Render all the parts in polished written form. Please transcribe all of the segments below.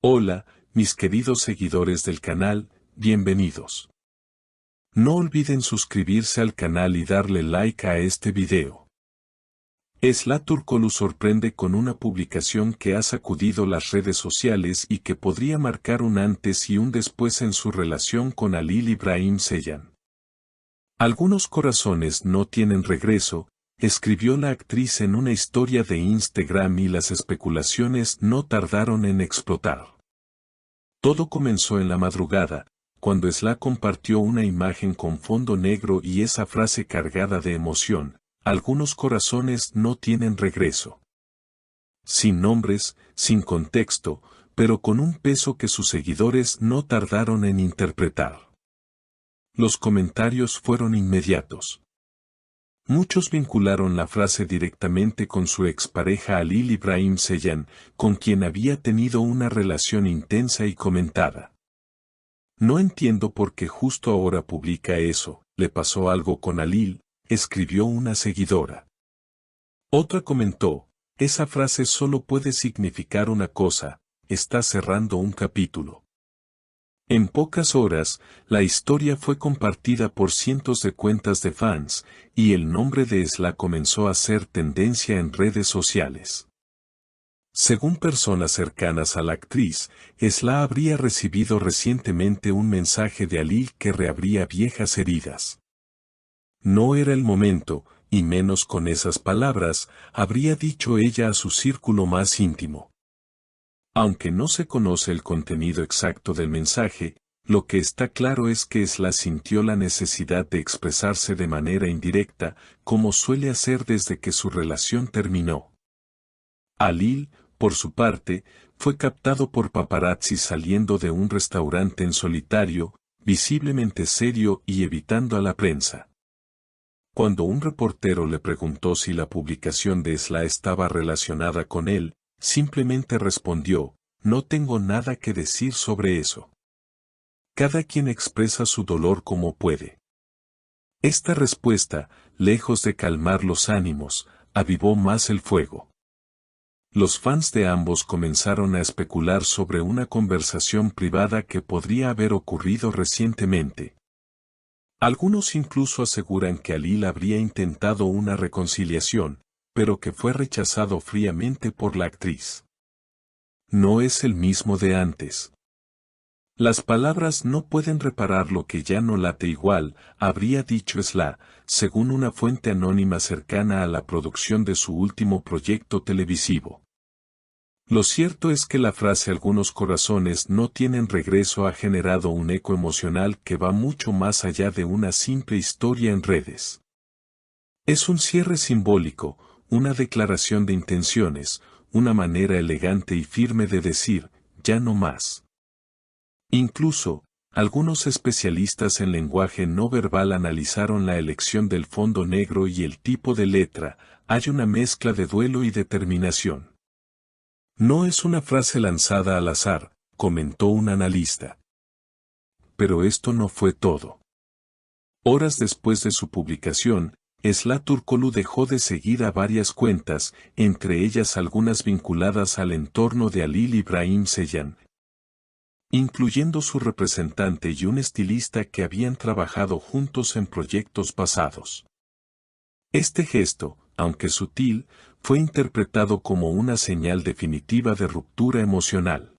Hola, mis queridos seguidores del canal, bienvenidos. No olviden suscribirse al canal y darle like a este video. Esla Turkoglu sorprende con una publicación que ha sacudido las redes sociales y que podría marcar un antes y un después en su relación con Halil İbrahim Ceylan. Algunos corazones no tienen regreso, escribió la actriz en una historia de Instagram y las especulaciones no tardaron en explotar. Todo comenzó en la madrugada, cuando Esla compartió una imagen con fondo negro y esa frase cargada de emoción: algunos corazones no tienen regreso. Sin nombres, sin contexto, pero con un peso que sus seguidores no tardaron en interpretar. Los comentarios fueron inmediatos. Muchos vincularon la frase directamente con su expareja Halil İbrahim Ceylan, con quien había tenido una relación intensa y comentada. No entiendo por qué justo ahora publica eso, ¿le pasó algo con Halil?, escribió una seguidora. Otra comentó: esa frase solo puede significar una cosa, está cerrando un capítulo. En pocas horas, la historia fue compartida por cientos de cuentas de fans, y el nombre de Esla comenzó a ser tendencia en redes sociales. Según personas cercanas a la actriz, Esla habría recibido recientemente un mensaje de Halil que reabría viejas heridas. No era el momento, y menos con esas palabras, habría dicho ella a su círculo más íntimo. Aunque no se conoce el contenido exacto del mensaje, lo que está claro es que Esla sintió la necesidad de expresarse de manera indirecta, como suele hacer desde que su relación terminó. Halil, por su parte, fue captado por paparazzi saliendo de un restaurante en solitario, visiblemente serio y evitando a la prensa. Cuando un reportero le preguntó si la publicación de Esla estaba relacionada con él, simplemente respondió: no tengo nada que decir sobre eso. Cada quien expresa su dolor como puede. Esta respuesta, lejos de calmar los ánimos, avivó más el fuego. Los fans de ambos comenzaron a especular sobre una conversación privada que podría haber ocurrido recientemente. Algunos incluso aseguran que Halil habría intentado una reconciliación, pero que fue rechazado fríamente por la actriz. No es el mismo de antes. Las palabras no pueden reparar lo que ya no late igual, habría dicho Esla, según una fuente anónima cercana a la producción de su último proyecto televisivo. Lo cierto es que la frase algunos corazones no tienen regreso ha generado un eco emocional que va mucho más allá de una simple historia en redes. Es un cierre simbólico, una declaración de intenciones, una manera elegante y firme de decir: ya no más. Incluso, algunos especialistas en lenguaje no verbal analizaron la elección del fondo negro y el tipo de letra: hay una mezcla de duelo y determinación. No es una frase lanzada al azar, comentó un analista. Pero esto no fue todo. Horas después de su publicación, Esla Turkoglu dejó de seguir a varias cuentas, entre ellas algunas vinculadas al entorno de Halil İbrahim Ceylan, incluyendo su representante y un estilista que habían trabajado juntos en proyectos pasados. Este gesto, aunque sutil, fue interpretado como una señal definitiva de ruptura emocional.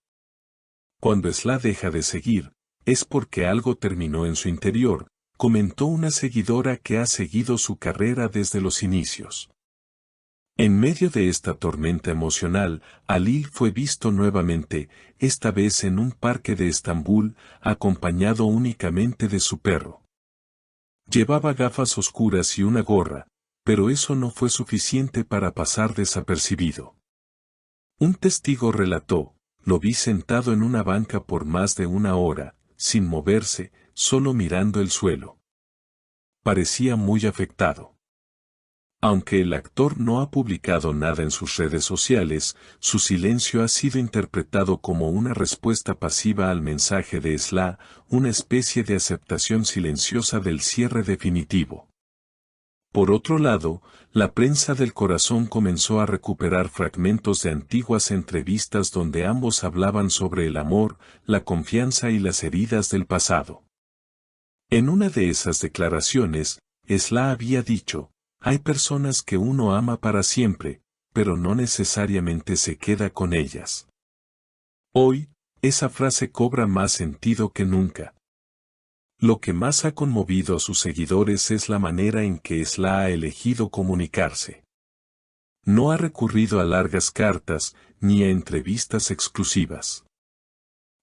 Cuando Esla deja de seguir, es porque algo terminó en su interior, comentó una seguidora que ha seguido su carrera desde los inicios. En medio de esta tormenta emocional, Halil fue visto nuevamente, esta vez en un parque de Estambul, acompañado únicamente de su perro. Llevaba gafas oscuras y una gorra, pero eso no fue suficiente para pasar desapercibido. Un testigo relató: lo vi sentado en una banca por más de una hora, sin moverse, solo mirando el suelo. Parecía muy afectado. Aunque el actor no ha publicado nada en sus redes sociales, su silencio ha sido interpretado como una respuesta pasiva al mensaje de Esla, una especie de aceptación silenciosa del cierre definitivo. Por otro lado, la prensa del corazón comenzó a recuperar fragmentos de antiguas entrevistas donde ambos hablaban sobre el amor, la confianza y las heridas del pasado. En una de esas declaraciones, Sla había dicho, hay personas que uno ama para siempre, pero no necesariamente se queda con ellas. Hoy, esa frase cobra más sentido que nunca. Lo que más ha conmovido a sus seguidores es la manera en que Sla ha elegido comunicarse. No ha recurrido a largas cartas, ni a entrevistas exclusivas.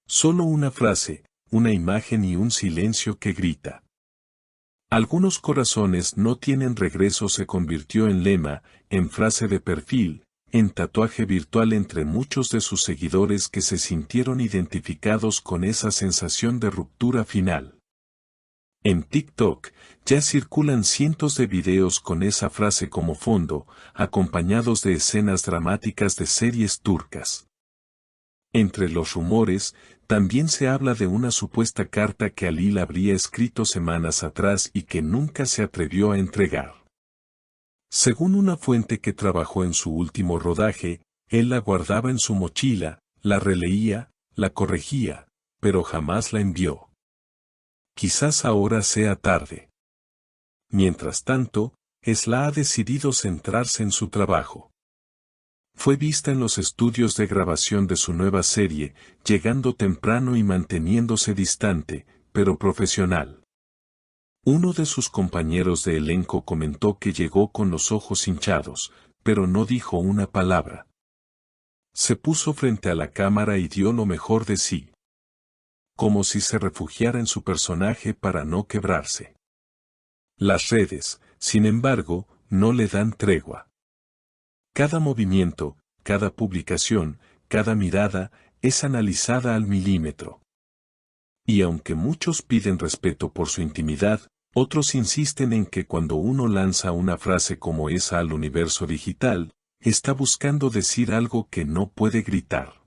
Solo una frase, una imagen y un silencio que grita. Algunos corazones no tienen regreso se convirtió en lema, en frase de perfil, en tatuaje virtual entre muchos de sus seguidores que se sintieron identificados con esa sensación de ruptura final. En TikTok, ya circulan cientos de videos con esa frase como fondo, acompañados de escenas dramáticas de series turcas. Entre los rumores, también se habla de una supuesta carta que Halil habría escrito semanas atrás y que nunca se atrevió a entregar. Según una fuente que trabajó en su último rodaje, él la guardaba en su mochila, la releía, la corregía, pero jamás la envió. Quizás ahora sea tarde. Mientras tanto, Sla ha decidido centrarse en su trabajo. Fue vista en los estudios de grabación de su nueva serie, llegando temprano y manteniéndose distante, pero profesional. Uno de sus compañeros de elenco comentó que llegó con los ojos hinchados, pero no dijo una palabra. Se puso frente a la cámara y dio lo mejor de sí. Como si se refugiara en su personaje para no quebrarse. Las redes, sin embargo, no le dan tregua. Cada movimiento, cada publicación, cada mirada, es analizada al milímetro. Y aunque muchos piden respeto por su intimidad, otros insisten en que cuando uno lanza una frase como esa al universo digital, está buscando decir algo que no puede gritar.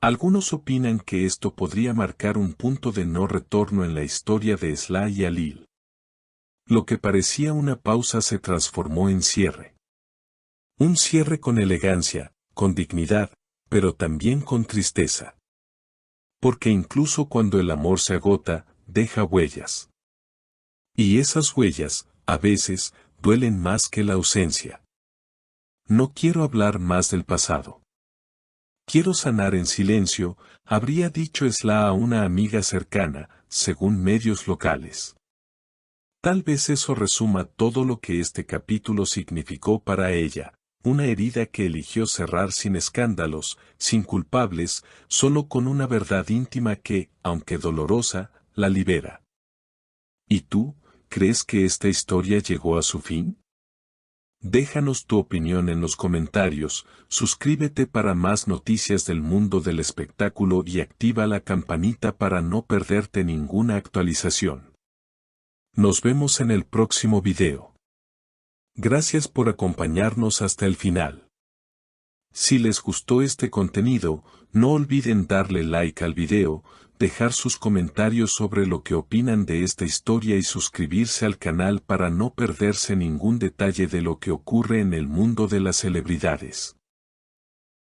Algunos opinan que esto podría marcar un punto de no retorno en la historia de Sla y Halil. Lo que parecía una pausa se transformó en cierre. Un cierre con elegancia, con dignidad, pero también con tristeza. Porque incluso cuando el amor se agota, deja huellas. Y esas huellas, a veces, duelen más que la ausencia. No quiero hablar más del pasado. Quiero sanar en silencio, habría dicho Sla a una amiga cercana, según medios locales. Tal vez eso resuma todo lo que este capítulo significó para ella, una herida que eligió cerrar sin escándalos, sin culpables, solo con una verdad íntima que, aunque dolorosa, la libera. ¿Y tú, crees que esta historia llegó a su fin? Déjanos tu opinión en los comentarios, suscríbete para más noticias del mundo del espectáculo y activa la campanita para no perderte ninguna actualización. Nos vemos en el próximo video. Gracias por acompañarnos hasta el final. Si les gustó este contenido, no olviden darle like al video, dejar sus comentarios sobre lo que opinan de esta historia y suscribirse al canal para no perderse ningún detalle de lo que ocurre en el mundo de las celebridades.